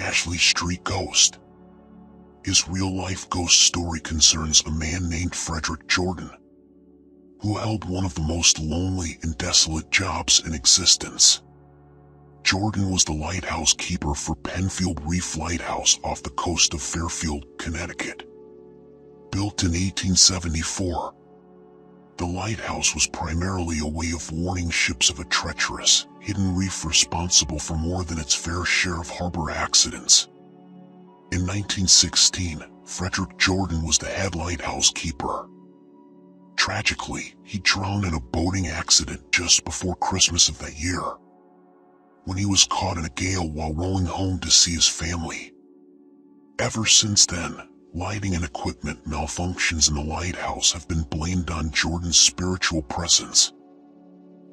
Ashley Street Ghost. His real-life ghost story concerns a man named Frederick Jordan, who held one of the most lonely and desolate jobs in existence. Jordan was the lighthouse keeper for Penfield Reef Lighthouse off the coast of Fairfield, Connecticut. Built in 1874, the lighthouse was primarily a way of warning ships of a treacherous, hidden reef responsible for more than its fair share of harbor accidents. In 1916, Frederick Jordan was the head lighthouse keeper. Tragically, he drowned in a boating accident just before Christmas of that year, when he was caught in a gale while rowing home to see his family. Ever since then, lighting and equipment malfunctions in the lighthouse have been blamed on Jordan's spiritual presence.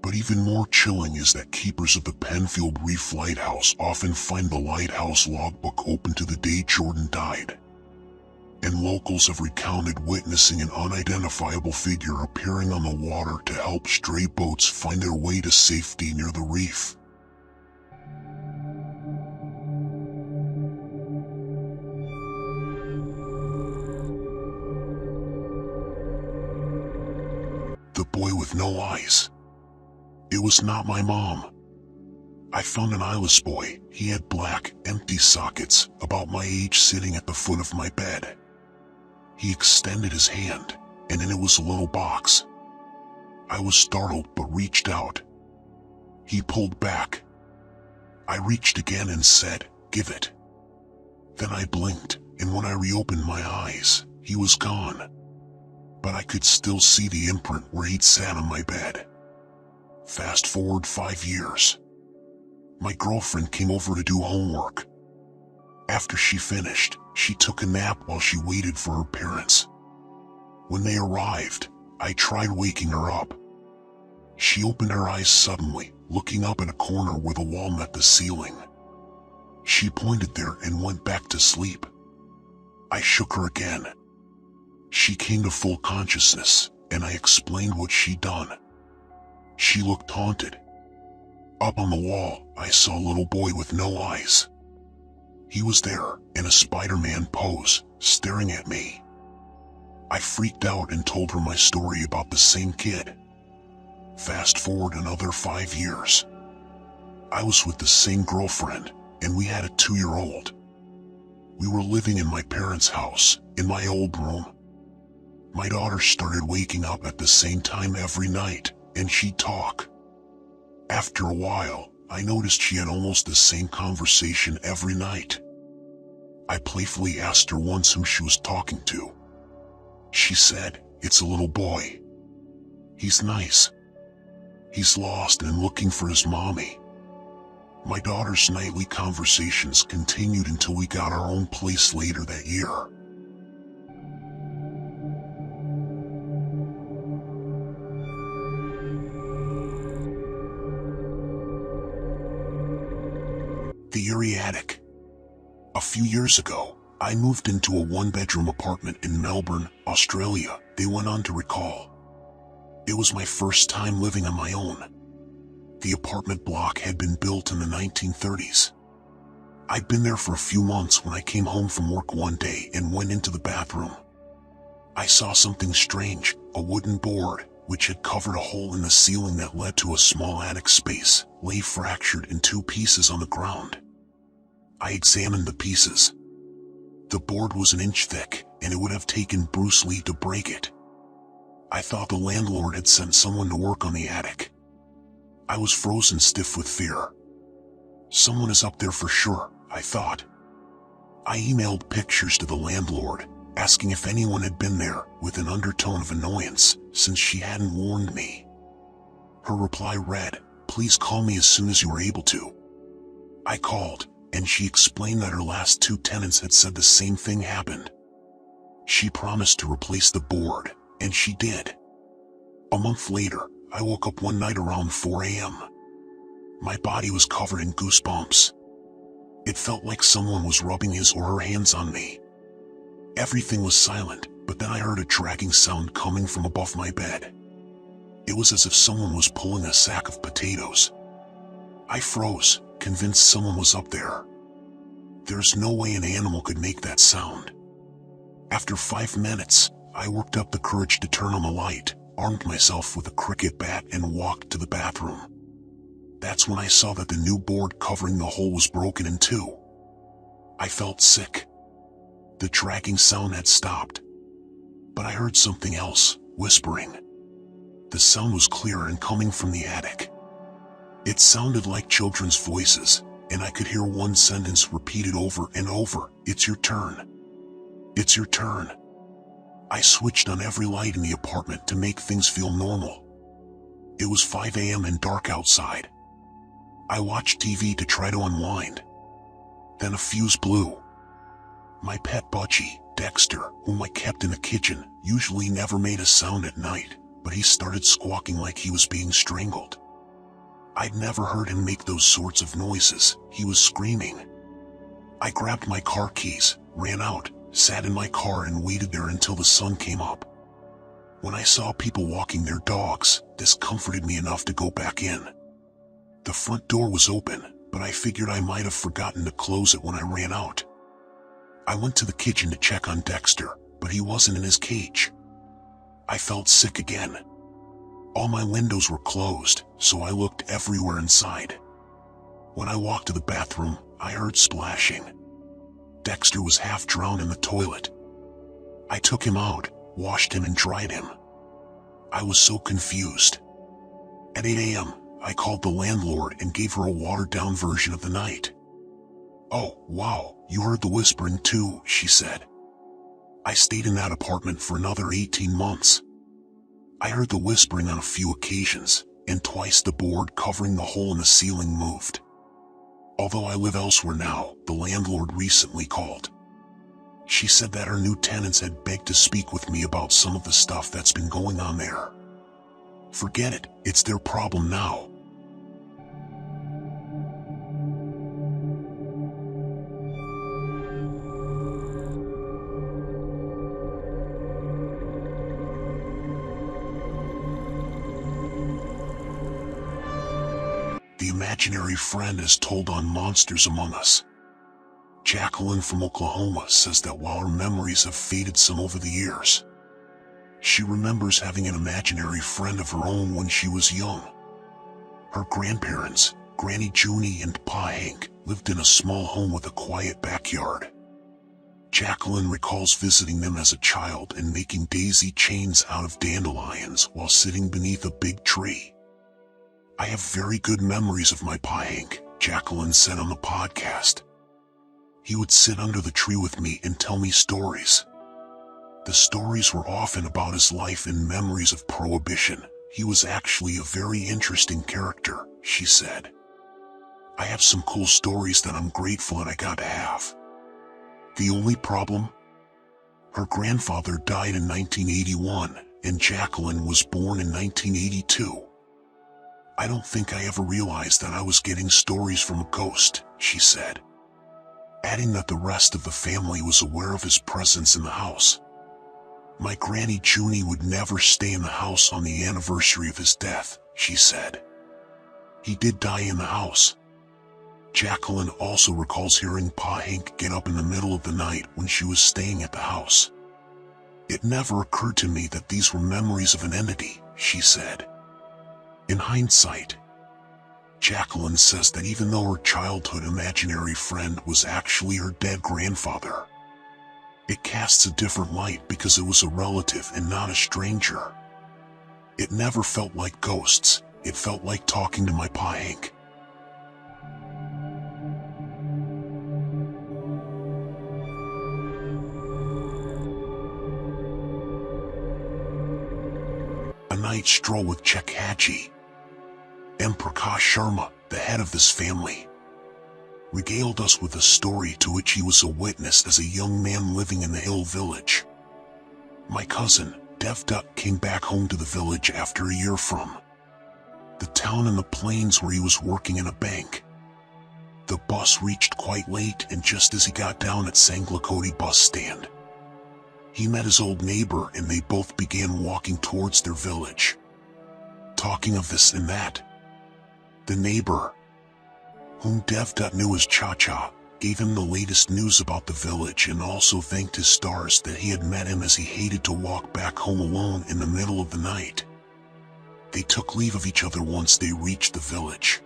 But even more chilling is that keepers of the Penfield Reef Lighthouse often find the lighthouse logbook open to the day Jordan died. And locals have recounted witnessing an unidentifiable figure appearing on the water to help stray boats find their way to safety near the reef. The boy with no eyes. It was not my mom. I found an eyeless boy. He had black, empty sockets, about my age, sitting at the foot of my bed. He extended his hand, and in it was a little box. I was startled but reached out. He pulled back. I reached again and said, "Give it." Then I blinked, and when I reopened my eyes, he was gone. But I could still see the imprint where he'd sat on my bed. Fast forward 5 years. My girlfriend came over to do homework. After she finished, she took a nap while she waited for her parents. When they arrived, I tried waking her up. She opened her eyes suddenly, looking up at a corner where the wall met the ceiling. She pointed there and went back to sleep. I shook her again. She came to full consciousness, and I explained what she'd done. She looked haunted. Up on the wall, I saw a little boy with no eyes. He was there, in a Spider-Man pose, staring at me. I freaked out and told her my story about the same kid. Fast forward another 5 years. I was with the same girlfriend, and we had a 2-year-old. We were living in my parents' house, in my old room. My daughter started waking up at the same time every night, and she'd talk. After a while, I noticed she had almost the same conversation every night. I playfully asked her once who she was talking to. She said, "It's a little boy. He's nice. He's lost and looking for his mommy." My daughter's nightly conversations continued until we got our own place later that year. The Eerie Attic. A few years ago, I moved into a 1-bedroom apartment in Melbourne, Australia, they went on to recall. It was my first time living on my own. The apartment block had been built in the 1930s. I'd been there for a few months when I came home from work one day and went into the bathroom. I saw something strange, a wooden board, which had covered a hole in the ceiling that led to a small attic space, lay fractured in 2 pieces on the ground. I examined the pieces. The board was an inch thick, and it would have taken Bruce Lee to break it. I thought the landlord had sent someone to work on the attic. I was frozen stiff with fear. Someone is up there for sure, I thought. I emailed pictures to the landlord, asking if anyone had been there, with an undertone of annoyance, since she hadn't warned me. Her reply read, "Please call me as soon as you are able to." I called, and she explained that her last 2 tenants had said the same thing happened. She promised to replace the board, and she did. A month later, I woke up one night around 4 a.m. My body was covered in goosebumps. It felt like someone was rubbing his or her hands on me. Everything was silent, but then I heard a dragging sound coming from above my bed. It was as if someone was pulling a sack of potatoes. I froze, convinced someone was up there. There's no way an animal could make that sound. After 5 minutes, I worked up the courage to turn on the light, armed myself with a cricket bat, and walked to the bathroom. That's when I saw that the new board covering the hole was broken in two. I felt sick. The dragging sound had stopped. But I heard something else, whispering. The sound was clear and coming from the attic. It sounded like children's voices, and I could hear one sentence repeated over and over, "It's your turn. It's your turn." I switched on every light in the apartment to make things feel normal. It was 5 a.m. and dark outside. I watched TV to try to unwind. Then a fuse blew. My pet budgie, Dexter, whom I kept in the kitchen, usually never made a sound at night, but he started squawking like he was being strangled. I'd never heard him make those sorts of noises. He was screaming. I grabbed my car keys, ran out, sat in my car and waited there until the sun came up. When I saw people walking their dogs, this comforted me enough to go back in. The front door was open, but I figured I might have forgotten to close it when I ran out. I went to the kitchen to check on Dexter, but he wasn't in his cage. I felt sick again. All my windows were closed, so I looked everywhere inside. When I walked to the bathroom, I heard splashing. Dexter was half drowned in the toilet. I took him out, washed him and dried him. I was so confused. At 8 a.m., I called the landlord and gave her a watered-down version of the night. "Oh, wow, you heard the whispering too," she said. "I stayed in that apartment for another 18 months. I heard the whispering on a few occasions, and twice the board covering the hole in the ceiling moved. Although I live elsewhere now, the landlord recently called. She said that her new tenants had begged to speak with me about some of the stuff that's been going on there. Forget it, it's their problem now." The imaginary friend is told on Monsters Among Us. Jacqueline from Oklahoma says that while her memories have faded some over the years, she remembers having an imaginary friend of her own when she was young. Her grandparents, Granny Junie and Pa Hank, lived in a small home with a quiet backyard. Jacqueline recalls visiting them as a child and making daisy chains out of dandelions while sitting beneath a big tree. "I have very good memories of my Pa Hank," Jacqueline said on the podcast. "He would sit under the tree with me and tell me stories. The stories were often about his life and memories of Prohibition. He was actually a very interesting character," she said. "I have some cool stories that I'm grateful that I got to have. The only problem? Her grandfather died in 1981, and Jacqueline was born in 1982. I don't think I ever realized that I was getting stories from a ghost," she said, adding that the rest of the family was aware of his presence in the house. "My Granny Junie would never stay in the house on the anniversary of his death," she said. "He did die in the house." Jacqueline also recalls hearing Pa Hank get up in the middle of the night when she was staying at the house. "It never occurred to me that these were memories of an entity," she said. In hindsight, Jacqueline says that even though her childhood imaginary friend was actually her dead grandfather, it casts a different light because it was a relative and not a stranger. "It never felt like ghosts, it felt like talking to my Pa Hank." A Night Stroll with ChAch Aji. M. Prakash Sharma, the head of this family, regaled us with a story to which he was a witness as a young man living in the hill village. "My cousin, Devdutt, came back home to the village after a year from the town in the plains where he was working in a bank. The bus reached quite late, and just as he got down at Sanglakoti bus stand, he met his old neighbor and they both began walking towards their village, talking of this and that. The neighbor, whom Devdutt knew as ChAch Aji, gave him the latest news about the village, and also thanked his stars that he had met him, as he hated to walk back home alone in the middle of the night. They took leave of each other once they reached the village.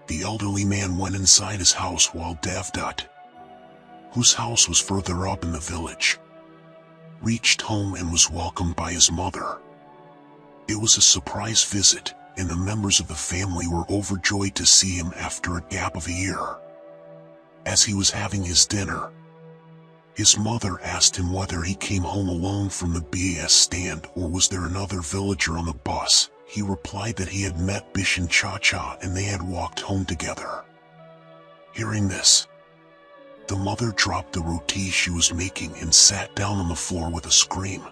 The elderly man went inside his house while Devdutt, whose house was further up in the village, reached home and was welcomed by his mother. It was a surprise visit, and the members of the family were overjoyed to see him after a gap of a year. As he was having his dinner, his mother asked him whether he came home alone from the bus stand or was there another villager on the bus. He replied that he had met Bish and ChAch Aji and they had walked home together. Hearing this, the mother dropped the roti she was making and sat down on the floor with a scream.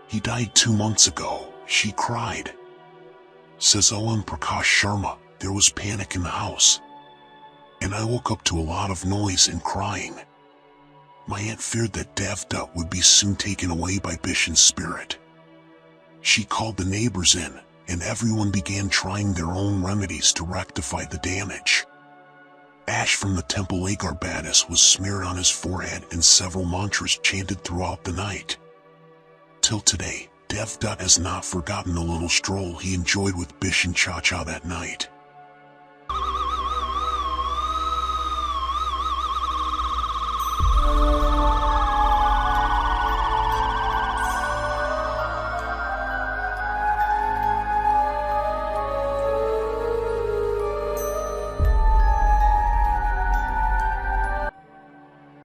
"He died 2 months ago," she cried. Says Owen Prakash Sharma. "There was panic in the house, and I woke up to a lot of noise and crying. My aunt feared that Devdutt would be soon taken away by Bishan's spirit. She called the neighbors in, and everyone began trying their own remedies to rectify the damage. Ash from the temple Agarbatis was smeared on his forehead and several mantras chanted throughout the night. Till today, Devdutt has not forgotten the little stroll he enjoyed with Bish and ChAch Aji that night.